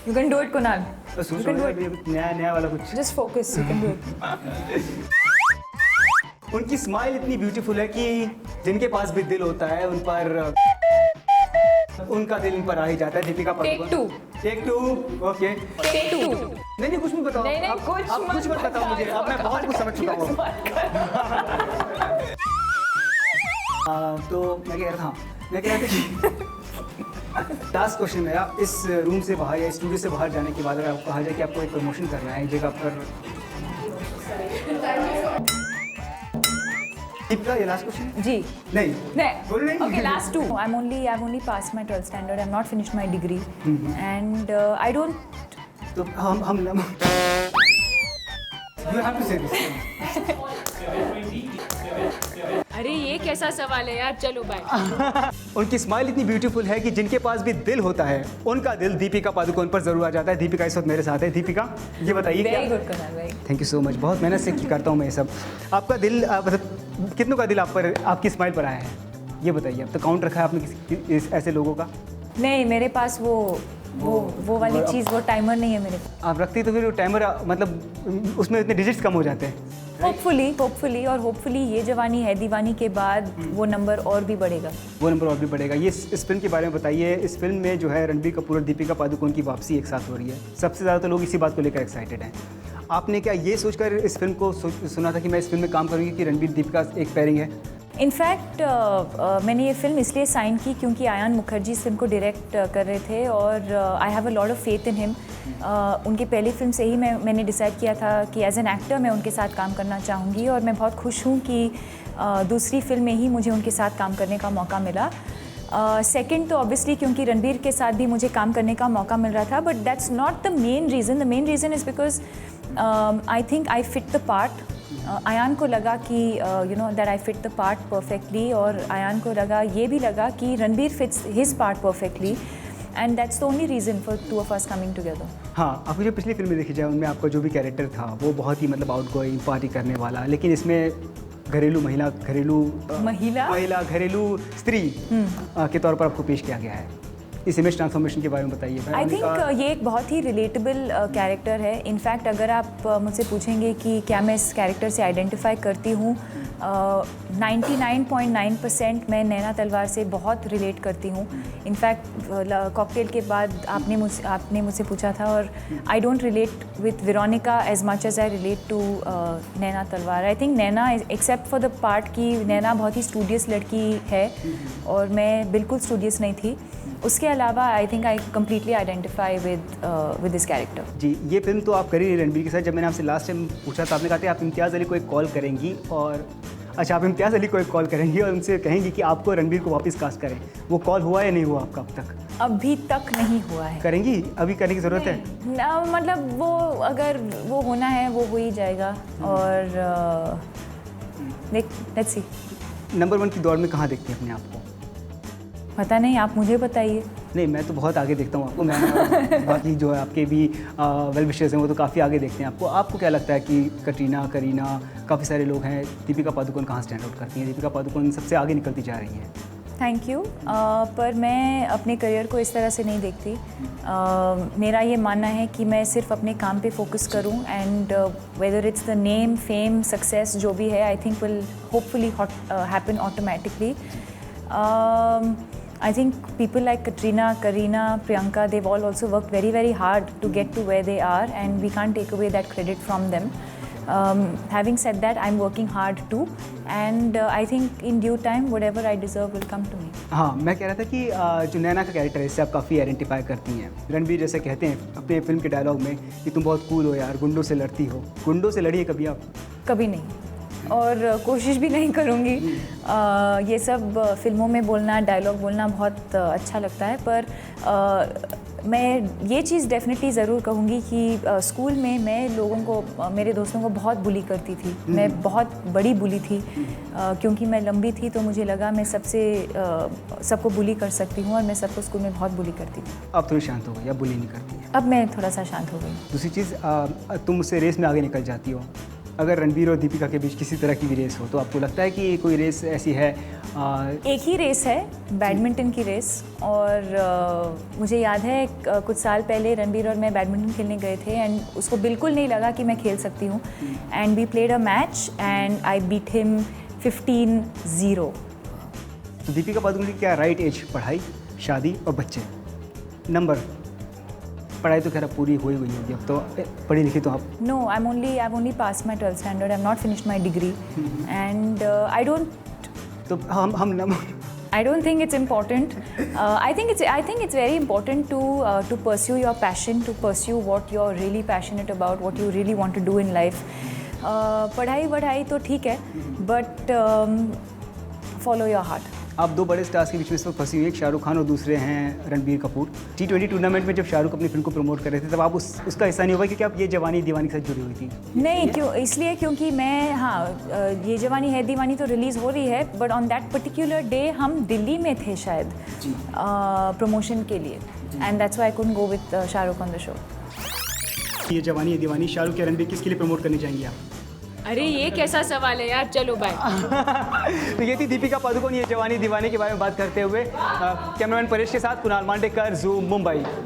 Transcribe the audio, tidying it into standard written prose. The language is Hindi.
You can do it, Kunal. You can do it. नया वाला कुछ. Just focus. You can do it. उनकी स्माइल इतनी ब्यूटीफुल है कि जिनके पास भी दिल होता है उन पर उनका दिल इन पर आ ही जाता है. Deepika Padukone. Take two. Okay. Take two. नहीं कुछ भी बताओ. नहीं, आप कुछ मत बताओ मुझे. अब मैं बहुत कुछ समझ चुका हूँ. तो मैं कह रहा था कि लास्ट क्वेश्चन मेरा, इस रूम से बाहर या स्टूडियो से बाहर जाने के बाद अगर आपको कहा जाए कि आपको एक प्रमोशन करना है एक जगह पर, दीपिका ये लास्ट क्वेश्चन. जी. नहीं. Okay, last two. I've only passed my 12th standard. I've not finished my degree, and I don't. तो हम You have to say this. अरे ये कैसा सवाल है यार. चलो बाय. उनकी स्माइल इतनी ब्यूटीफुल है कि जिनके पास भी दिल होता है उनका दिल दीपिका पादुकोण पर जरूर आ जाता है. दीपिका इस वक्त मेरे साथ है. दीपिका ये बताइए. वेरी गुड कुणाल भाई. Thank you so much. बहुत मेहनत से करता हूँ मैं ये सब. आपका दिल मतलब कितनों का दिल आप पर, आपकी स्माइल पर आया है ये बताइए. अब तो काउंट रखा है आपने ऐसे लोगों का? नहीं, मेरे पास वो वाली चीज़, वो टाइमर नहीं है मेरे पास. आप रखती तो फिर टाइमर मतलब उसमें इतने डिजिट्स कम हो जाते हैं. होपफुली और होपफुली ये जवानी है दीवानी के बाद वो नंबर और भी बढ़ेगा. ये इस फिल्म के बारे में बताइए. इस फिल्म में जो है रणबीर कपूर और दीपिका पादुकोण की वापसी एक साथ हो रही है. सबसे ज़्यादा तो लोग इसी बात को लेकर एक्साइटेड हैं. आपने क्या ये सोचकर इस फिल्म को सुना था कि मैं इस फिल्म में काम करूँगी कि रणबीर दीपिका एक पेयरिंग है? इनफैक्ट मैंने ये फिल्म इसलिए साइन की क्योंकि आयान मुखर्जी इस फिल्म को डायरेक्ट कर रहे थे और I have a lot of faith in him. उनकी पहली फिल्म से ही मैंने डिसाइड किया था कि एज एन एक्टर मैं उनके साथ काम करना चाहूँगी और मैं बहुत खुश हूँ कि दूसरी फिल्म में ही मुझे उनके साथ काम करने का मौका मिला. सेकंड तो ऑब्वियसली क्योंकि रणबीर के साथ भी मुझे काम करने का मौका मिल रहा था, but that's not the main reason. The main reason is because I think I fit the part. Ayaan को लगा कि that I fit the part perfectly और आयान को ये भी लगा कि Ranbir fits his part perfectly and that's the only reason for two of us coming together. हाँ, आपको जो पिछली फिल्में देखी जाए उनमें आपका जो भी कैरेक्टर था वो बहुत ही मतलब आउटगोइंग, पार्टी करने वाला, लेकिन इसमें घरेलू स्त्री के तौर पर आपको पेश किया गया है. इस इमेज ट्रांसफॉर्मेशन के बारे में बताइए. आई थिंक ये एक बहुत ही रिलेटेबल कैरेक्टर है. इनफैक्ट अगर आप मुझसे पूछेंगे कि क्या मैं इस कैरेक्टर से आइडेंटिफाई करती हूँ, 99.9% मैं नैना तलवार से बहुत रिलेट करती हूँ. इनफैक्ट कॉकटेल के बाद आपने मुझसे पूछा था और I don't relate with Veronica as much as I relate to Naina Talwar. I think Naina except for the part कि नैना बहुत ही स्टूडियस लड़की है और मैं बिल्कुल स्टूडियस नहीं थी. उसके अलावा I think I completely identify with this character. जी, ये फिल्म तो आप कर ही रही रणबीर के साथ. जब मैंने आपसे लास्ट टाइम पूछा था आपने कहा था आप इम्तियाज़ अली को एक कॉल करेंगी और आप इम्तियाज़ अली को एक कॉल करेंगी और उनसे कहेंगी कि आपको रणबीर को वापस कास्ट करें. वो कॉल हुआ या नहीं हुआ आपका अब तक? अभी तक नहीं हुआ है. करेंगी? अभी करने की ज़रूरत है? मतलब वो अगर वो होना है वो हो ही जाएगा. और लेट्स सी. नंबर 1 की दौड़ में कहाँ देखती हैं अपने आप को? पता नहीं, आप मुझे बताइए. नहीं, मैं तो बहुत आगे देखता हूँ आपको. मैं बाकी जो है आपके भी वेल विशर्स हैं वो तो काफ़ी आगे देखते हैं आपको. आपको क्या लगता है कि कटरीना, करीना, काफ़ी सारे लोग हैं, दीपिका पादुकोण कहाँ स्टैंड आउट करती हैं? दीपिका पादुकोण सबसे आगे निकलती जा रही हैं. Thank you. पर मैं अपने करियर को इस तरह से नहीं देखती. मेरा ये मानना है कि मैं सिर्फ अपने काम पे फोकस करूं and whether it's the name, fame, success जो भी है I think will hopefully happen automatically. I think people like Katrina, Kareena, Priyanka, they've all also worked very, very hard to get to where they are and we can't take away that credit from them. Having said that, I'm working hard too and I think in due time whatever I deserve will come to me. हाँ, मैं कह रहा था कि जो नैना का कैरेक्टर है इससे आप काफ़ी आइडेंटिफाई करती हैं. रणबीर जैसे कहते हैं अपने फिल्म के डायलॉग में कि तुम बहुत कूल हो यार, गुंडों से लड़ती हो. गुंडों से लड़ी है कभी आप? कभी नहीं और कोशिश भी नहीं करूँगी. ये सब फिल्मों में बोलना, डायलॉग बोलना बहुत अच्छा लगता है पर मैं ये चीज़ डेफिनेटली ज़रूर कहूँगी कि स्कूल में मैं लोगों को, मेरे दोस्तों को बहुत बुली करती थी. मैं बहुत बड़ी बुली थी क्योंकि मैं लंबी थी तो मुझे लगा मैं सबको बुली कर सकती हूँ और मैं सबको स्कूल में बहुत बुली करती थी. अब थोड़ी शांत हो गई, अब बुली नहीं करती है? अब मैं थोड़ा सा शांत हो गई. दूसरी चीज़, तुम मुझसे रेस में आगे निकल जाती हो. अगर रणबीर और दीपिका के बीच किसी तरह की भी रेस हो तो आपको लगता है कि कोई रेस ऐसी है एक ही रेस है, बैडमिंटन की रेस, और मुझे याद है कुछ साल पहले रणबीर और मैं बैडमिंटन खेलने गए थे एंड उसको बिल्कुल नहीं लगा कि मैं खेल सकती हूँ, and we played a match and I beat him 15-0। तो दीपिका पादुकोण की क्या राइट एज, पढ़ाई, शादी और बच्चे? नंबर, पढ़ाई तो खैर अब पूरी हुई होगी, अब तो पढ़ी लिखी तो आप? No, I've only passed my 12th standard. I've not finished my degree, and I don't तो हम I don't think it's important. I think it's very important to pursue your passion, to pursue what you're really passionate about, what you really want to do in life. पढ़ाई तो ठीक है, but follow your heart. आप दो बड़े स्टार्स के बीच में इस वक्त फंसी हुई, एक शाहरुख खान और दूसरे हैं रणबीर कपूर। T20 टूर्नामेंट में जब शाहरुख अपनी फिल्म को प्रमोट कर रहे थे तब आप उसका हिस्सा नहीं हुआ क्योंकि आप ये जवानी दीवानी के साथ जुड़ी हुई थी? नहीं, क्यों? इसलिए क्योंकि मैं, हाँ, ये जवानी है दीवानी तो रिलीज़ हो रही है, but on that particular day हम दिल्ली में थे शायद प्रमोशन के लिए, and that's why I couldn't go with Shahrukh on the show. ये जवानी है दीवानी शाहरुख या रणबीर किसके लिए प्रमोट करनी चाहेंगे आप? अरे ये कैसा सवाल है यार, चलो बाय। तो ये थी दीपिका पादुकोण ये जवानी दीवानी के बारे में बात करते हुए। कैमरामैन परेश के साथ कुणाल मांडेकर, ज़ूम, मुंबई।